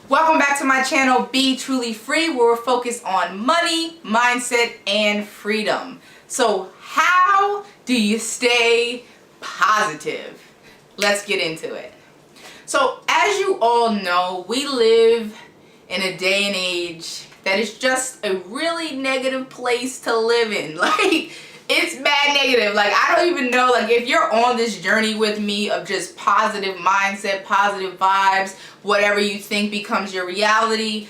Welcome back to my channel, Be Truly Free, where we're focused on money, mindset, and freedom. So how do you stay positive? Let's get into it. So as you all know, we live in a day and age that is just a really negative place to live in. Like, it's bad negative. Like, I don't even know, like, if you're on this journey with me of just positive mindset, positive vibes, whatever you think becomes your reality.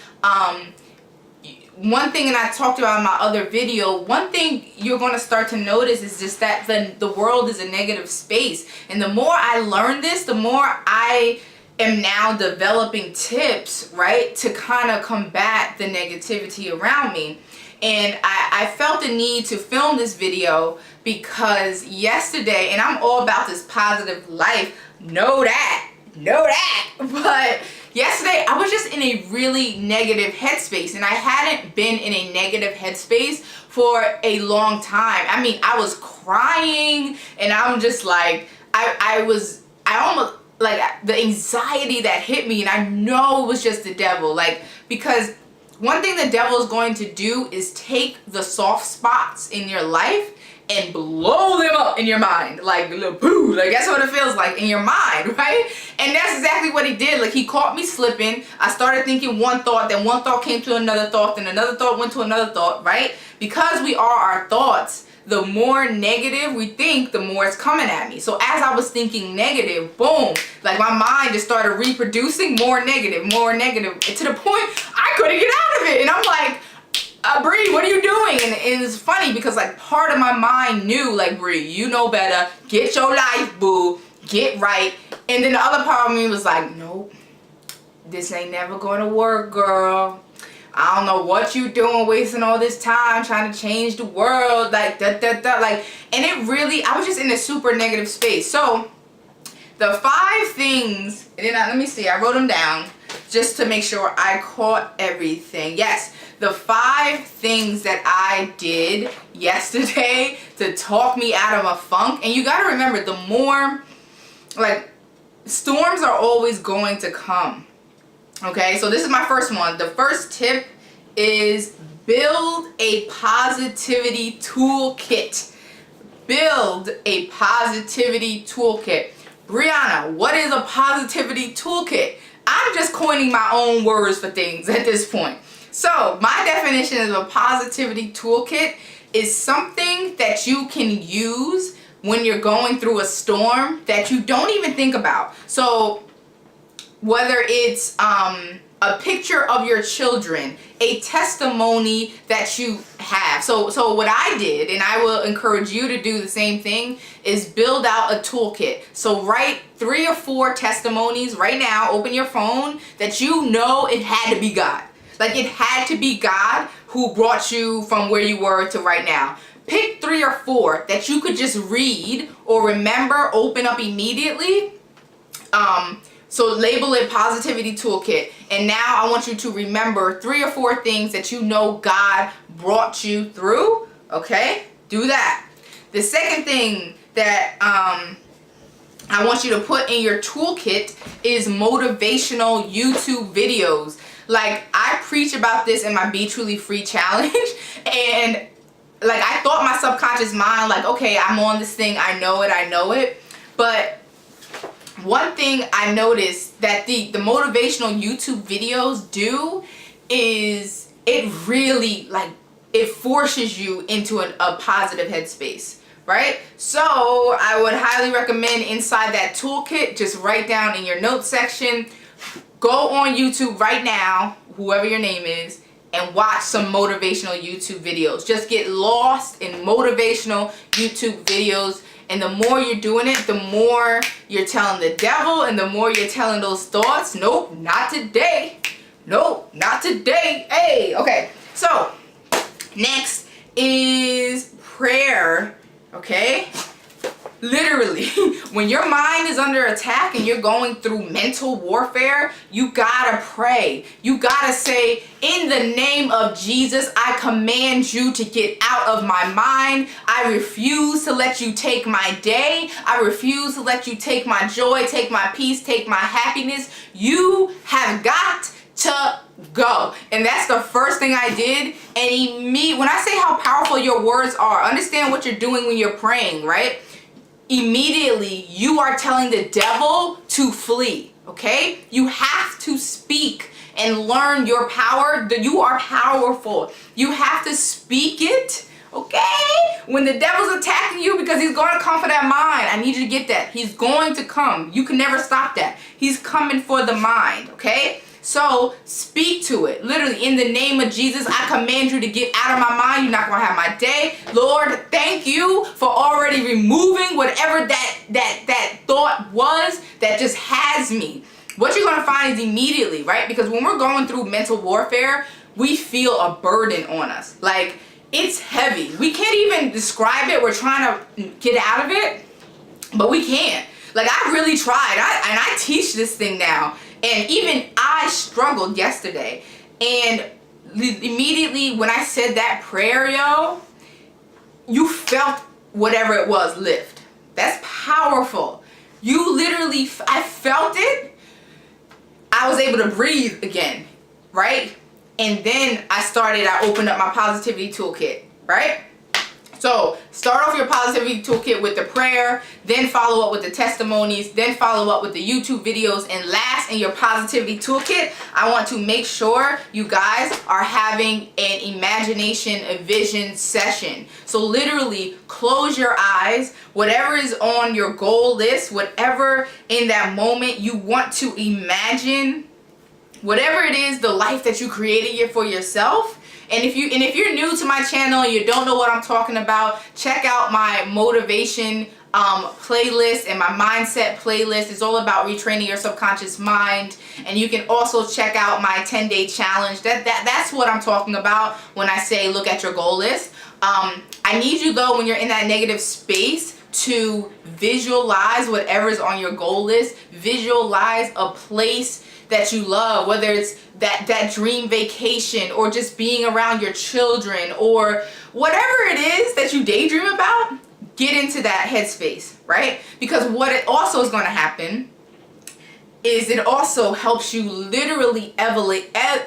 One thing, and I talked about in my other video, one thing you're going to start to notice is just that the world is a negative space. And the more I learn this, the more I am now developing tips, right, to kind of combat the negativity around me. And I felt the need to film this video because yesterday, and I'm all about this positive life, know that, but yesterday I was just in a really negative headspace, and I hadn't been in a negative headspace for a long time. I mean, I was crying, and I'm just like, I almost, like, the anxiety that hit me, and I know it was just the devil, like, because one thing the devil is going to do is take the soft spots in your life and blow them up in your mind, like a little poo, like that's what it feels like in your mind, right? And that's exactly what he did. Like, he caught me slipping. I started thinking one thought, then one thought came to another thought, then another thought went to another thought, right? Because we are our thoughts, the more negative we think, the more it's coming at me. So as I was thinking negative, boom, like my mind just started reproducing more negative, to the point I couldn't get out of it. And I'm like, Bree, what are you doing? And it's funny because, like, part of my mind knew, like, Bree, you know better, get your life, boo, get right. And then the other part of me was like, nope, this ain't never gonna work, girl. I don't know what you doing, wasting all this time trying to change the world, like, like, and it really, I was just in a super negative space. So the 5 things, and then let me see, I wrote them down just to make sure I caught everything. Yes, the 5 things that I did yesterday to talk me out of a funk. And you got to remember, the more, like, storms are always going to come. Okay, so this is my first one. The first tip is build a positivity toolkit. Build a positivity toolkit. Brianna, what is a positivity toolkit? I'm just coining my own words for things at this point. So my definition of a positivity toolkit is something that you can use when you're going through a storm that you don't even think about. So whether it's a picture of your children, a testimony that you have. So what I did, and I will encourage you to do the same thing, is build out a toolkit. So write 3 or 4 testimonies right now, open your phone, that you know it had to be God. Like, it had to be God who brought you from where you were to right now. Pick 3 or 4 that you could just read or remember, open up immediately. So label it Positivity Toolkit. And now I want you to remember 3 or 4 things that you know God brought you through. Okay? Do that. The second thing that I want you to put in your toolkit is motivational YouTube videos. Like, I preach about this in my Be Truly Free challenge. And, like, I thought my subconscious mind, like, okay, I'm on this thing. I know it. But one thing I noticed that the motivational YouTube videos do is it really, like, it forces you into a positive headspace, right? So I would highly recommend inside that toolkit, just write down in your notes section, go on YouTube right now, whoever your name is, and watch some motivational YouTube videos. Just get lost in motivational YouTube videos. And the more you're doing it, the more you're telling the devil, and the more you're telling those thoughts, nope, not today. Nope, not today. Hey, okay. So next is prayer, okay? Literally, when your mind is under attack and you're going through mental warfare, you gotta pray. You gotta say, in the name of Jesus, I command you to get out of my mind. I refuse to let you take my day. I refuse to let you take my joy, take my peace, take my happiness. You have got to go. And that's the first thing I did. And when I say how powerful your words are, understand what you're doing when you're praying, right? Immediately, you are telling the devil to flee, okay? You have to speak and learn your power. You are powerful. You have to speak it, okay? When the devil's attacking you, because he's going to come for that mind. I need you to get that. He's going to come. You can never stop that. He's coming for the mind, okay? So speak to it. Literally, in the name of Jesus, I command you to get out of my mind. You're not going to have my day. Lord, thank you for already removing whatever that thought was that just has me. What you're going to find is immediately, right? Because when we're going through mental warfare, we feel a burden on us. Like, it's heavy. We can't even describe it. We're trying to get out of it, but we can't. Like, I really tried. And I teach this thing now. And even I struggled yesterday. And immediately when I said that prayer, yo, you felt whatever it was lift. That's powerful. You literally, I felt it. I was able to breathe again, right? And then I opened up my positivity toolkit, right? So start off your positivity toolkit with the prayer, then follow up with the testimonies, then follow up with the YouTube videos, and last in your positivity toolkit, I want to make sure you guys are having an imagination, a vision session. So literally close your eyes, whatever is on your goal list, whatever in that moment you want to imagine, whatever it is, the life that you created for yourself. And if you're new to my channel and you don't know what I'm talking about, check out my motivation playlist and my mindset playlist. It's all about retraining your subconscious mind. And you can also check out my 10-day challenge. That's what I'm talking about when I say look at your goal list. I need you though, when you're in that negative space, to visualize whatever's on your goal list. Visualize a place that you love, whether it's that dream vacation or just being around your children or whatever it is that you daydream about. Get into that headspace, right? Because what it also is going to happen is it also helps you literally elevate. I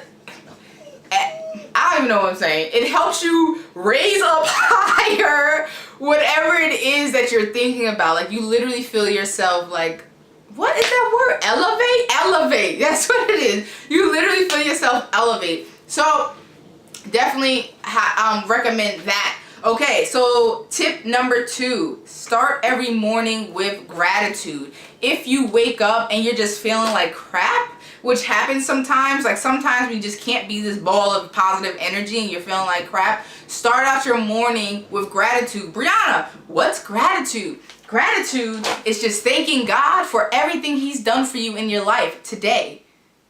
don't even know what I'm saying. It helps you raise up higher whatever it is that you're thinking about. Like, you literally feel yourself like, what is that word? Elevate. That's what it is. You literally feel yourself elevate. So definitely recommend that. Okay, so tip number 2, start every morning with gratitude. If you wake up and you're just feeling like crap, which happens sometimes, like sometimes we just can't be this ball of positive energy and you're feeling like crap, start out your morning with gratitude. Brianna, what's gratitude? Gratitude is just thanking God for everything He's done for you in your life today.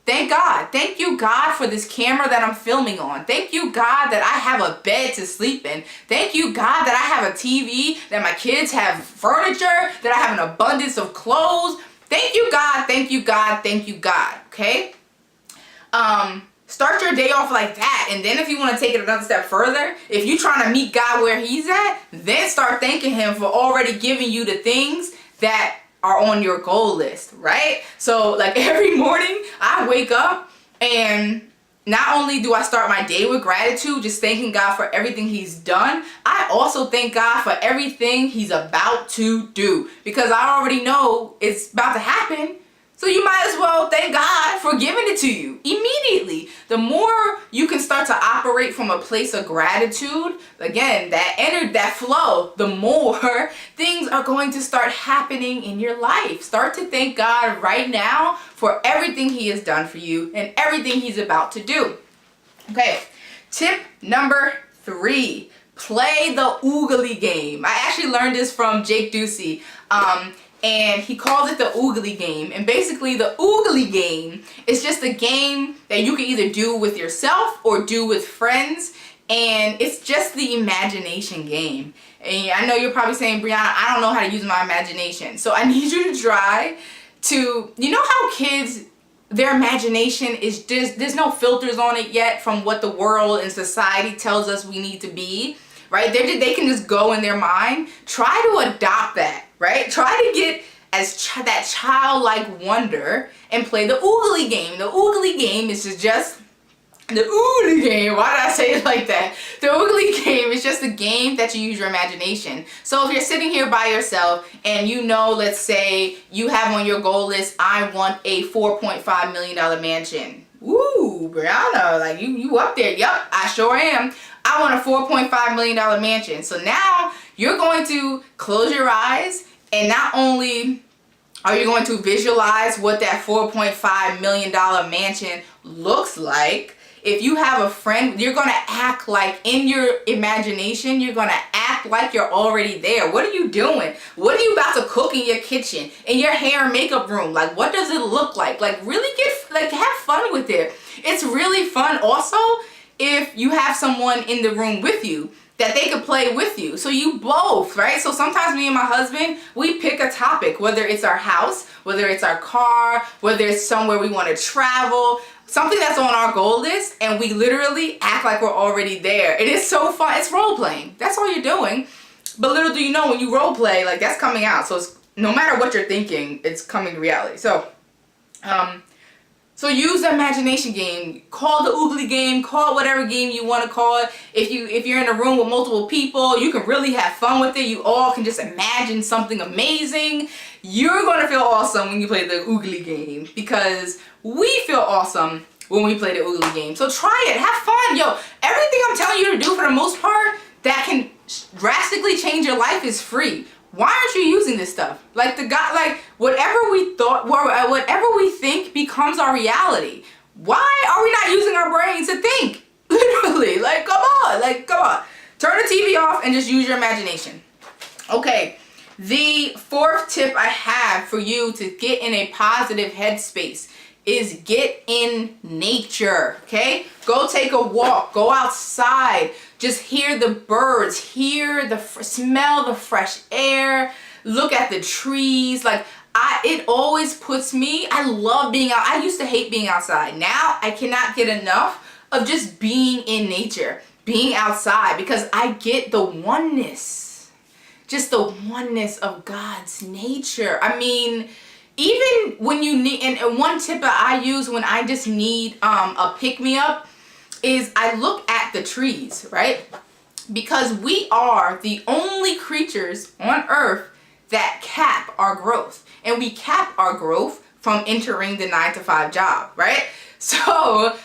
Thank God. Thank you, God, for this camera that I'm filming on. Thank you, God, that I have a bed to sleep in. Thank you, God, that I have a TV, that my kids have furniture, that I have an abundance of clothes. Thank you, God. Thank you, God. Thank you, God. Okay? Start your day off like that. And then if you want to take it another step further, if you're trying to meet God where He's at, then start thanking Him for already giving you the things that are on your goal list, right? So like every morning I wake up and not only do I start my day with gratitude, just thanking God for everything He's done, I also thank God for everything He's about to do, because I already know it's about to happen. So you might as well thank God for giving it to you immediately. The more you can start to operate from a place of gratitude, again, that flow, the more things are going to start happening in your life. Start to thank God right now for everything He has done for you and everything He's about to do. Okay, tip number 3, play the Oubli Game. I actually learned this from Jake Ducey. And he calls it the Oubli Game. And basically the Oubli Game is just a game that you can either do with yourself or do with friends. And it's just the imagination game. And I know you're probably saying, Brianna, I don't know how to use my imagination. So I need you to try to, you know how kids, their imagination is just, there's no filters on it yet from what the world and society tells us we need to be, right? They can just go in their mind. Try to adopt that, right? Try to get as that childlike wonder and play the Oubli Game. The Oubli Game is just the Oubli Game. Why did I say it like that? The Oubli Game is just a game that you use your imagination. So if you're sitting here by yourself and you know, let's say you have on your goal list, I want a $4.5 million mansion. Woo, Brianna, like you up there. Yep, I sure am. I want a $4.5 million mansion. So now you're going to close your eyes, and not only are you going to visualize what that $4.5 million mansion looks like, if you have a friend, you're going to act like, in your imagination, you're going to act like you're already there. What are you doing? What are you about to cook in your kitchen, in your hair and makeup room? Like, what does it look like? Like, really have fun with it. It's really fun also if you have someone in the room with you that they could play with you. So you both, right? So sometimes me and my husband, we pick a topic, whether it's our house, whether it's our car, whether it's somewhere we want to travel, something that's on our goal list, and we literally act like we're already there. It is so fun. It's role playing. That's all you're doing. But little do you know, when you role play, like, that's coming out. So it's, no matter what you're thinking, it's coming to reality. So, so use the imagination game. Call the Oubli Game. Call it whatever game you want to call it. If you're in a room with multiple people, you can really have fun with it. You all can just imagine something amazing. You're going to feel awesome when you play the Oubli Game, because we feel awesome when we play the Oubli Game. So try it. Have fun. Yo, everything I'm telling you to do, for the most part, that can drastically change your life is free. Why aren't you using this stuff? Like, whatever we thought, whatever we think becomes our reality. Why are we not using our brains to think? Literally, like, come on. Turn the TV off and just use your imagination. Okay, the fourth tip I have for you to get in a positive headspace is get in nature, okay? Go take a walk, go outside, just hear the birds, smell the fresh air, look at the trees. Like, it always puts me, I love being out. I used to hate being outside. Now I cannot get enough of just being in nature, being outside, because I get the oneness, just the oneness of God's nature. I mean, even when you need, and one tip that I use when I just need a pick-me-up is I look at the trees, right? Because we are the only creatures on earth that cap our growth. And we cap our growth from entering the 9-to-5 job, right? So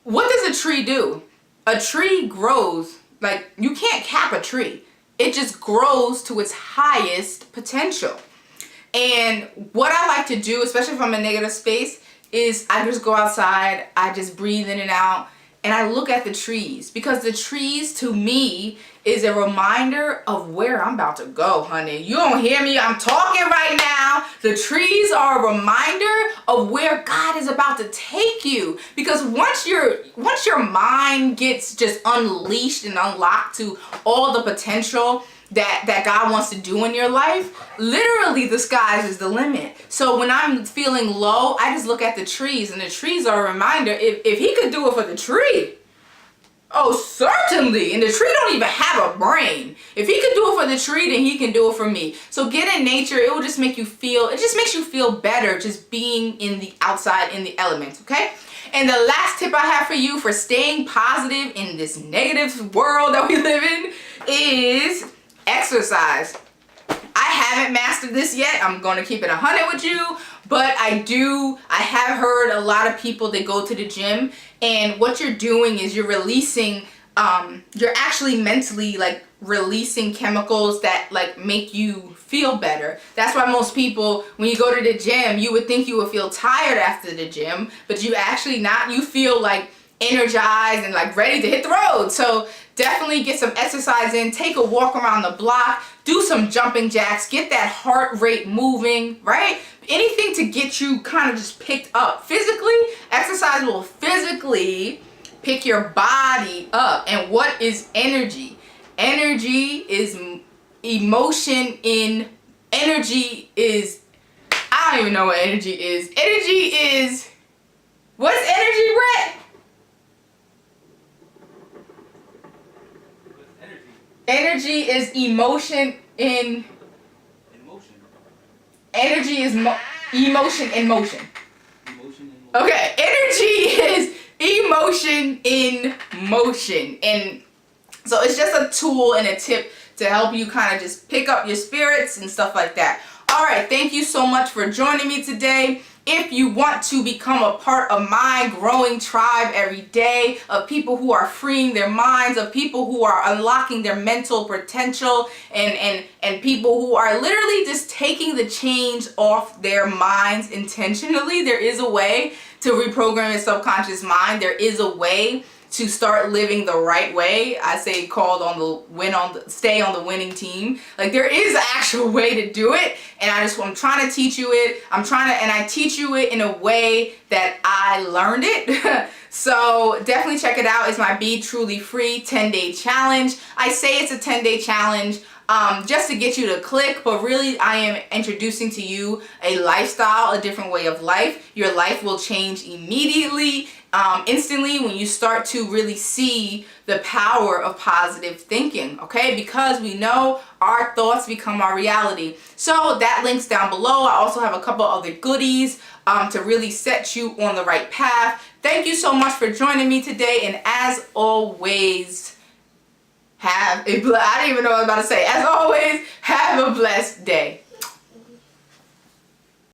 what does a tree do? A tree grows, like, you can't cap a tree. It just grows to its highest potential. And what I like to do, especially from a negative space, is I just go outside, I just breathe in and out, and I look at the trees. Because the trees, to me, is a reminder of where I'm about to go, honey. You don't hear me? I'm talking right now. The trees are a reminder of where God is about to take you. Because once your mind gets just unleashed and unlocked to all the potential that God wants to do in your life, literally the skies is the limit. So when I'm feeling low, I just look at the trees, and the trees are a reminder. If he could do it for the tree, oh, certainly. And the tree don't even have a brain. If he could do it for the tree, then he can do it for me. So get in nature. It will just make you feel, it just makes you feel better just being in the outside, in the elements, okay? And the last tip I have for you for staying positive in this negative world that we live in is exercise. I haven't mastered this yet. I'm going to keep it 100 with you, but I have heard a lot of people that go to the gym, and what you're doing is you're releasing, you're actually mentally like releasing chemicals that like make you feel better. That's why most people, when you go to the gym, you would think you would feel tired after the gym, but you actually not. You feel like energized and like ready to hit the road. So definitely get some exercise in, take a walk around the block, do some jumping jacks, get that heart rate moving, right? Anything to get you kind of just picked up physically. Exercise will physically pick your body up. And what is energy? Energy is emotion in, energy is, I don't even know what energy is. Energy is, what's energy, Brett? Energy is emotion in... Energy is emotion in motion. Emotion in motion. Okay, energy is emotion in motion. And so it's just a tool and a tip to help you kind of just pick up your spirits and stuff like that. All right, thank you so much for joining me today. If you want to become a part of my growing tribe every day of people who are freeing their minds, of people who are unlocking their mental potential, and people who are literally just taking the chains off their minds intentionally, there is a way to reprogram your subconscious mind. There is a way to start living the right way. I say stay on the winning team. Like, there is an actual way to do it, and I'm trying to teach you it. And I teach you it in a way that I learned it. So definitely check it out. It's my Be Truly Free 10-day challenge. I say it's a 10-day challenge just to get you to click, but really I am introducing to you a lifestyle, a different way of life. Your life will change immediately, instantly, when you start to really see the power of positive thinking, okay? Because we know our thoughts become our reality. So that link's down below. I also have a couple other goodies to really set you on the right path. Thank you so much for joining me today, and as always, I didn't even know what I was about to say. As always, have a blessed day.